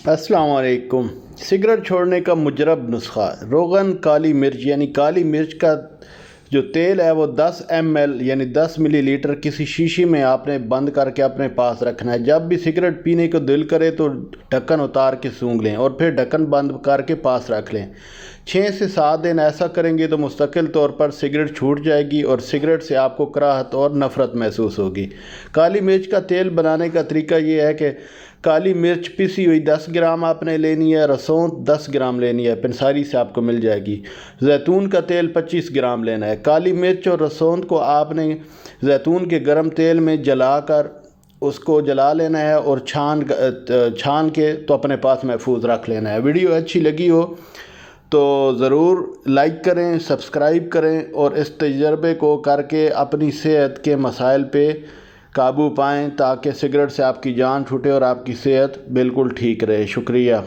अस्सलाम वालेकुम। सिगरेट छोड़ने का मुजरब नुस्खा। रोगन काली मिर्च यानी काली मिर्च का जो तेल है वो 10 ml यानी 10 मिलीलीटर किसी शीशी में आपने बंद करके अपने पास रखना है। जब भी सिगरेट पीने को दिल करे तो ढक्कन उतार के सूंघ लें और फिर ढक्कन बंद करके पास रख लें। 6 से 7 दिन ऐसा करेंगे तो मुस्तकिल तौर पर सिगरेट छूट जाएगी और सिगरेट से आपको कराहत और नफ़रत महसूस होगी। काली मिर्च का तेल बनाने का तरीका ये है कि काली मिर्च पिसी हुई 10 ग्राम आपने लेनी है, रसौंठ 10 ग्राम लेनी है, पंसारी से आपको मिल जाएगी। जैतून का तेल 25 ग्राम लेना है। काली मिर्च और रसौंठ को आपने जैतून के गर्म तेल में जलाकर उसको जला लेना है और छान के तो अपने पास महफूज रख लेना है। वीडियो अच्छी लगी हो तो ज़रूर लाइक करें, सब्सक्राइब करें और इस तजर्बे को करके अपनी सेहत के मसाइल पे काबू पाएँ ताकि सिगरेट से आपकी जान छूटे और आपकी सेहत बिल्कुल ठीक रहे। शुक्रिया।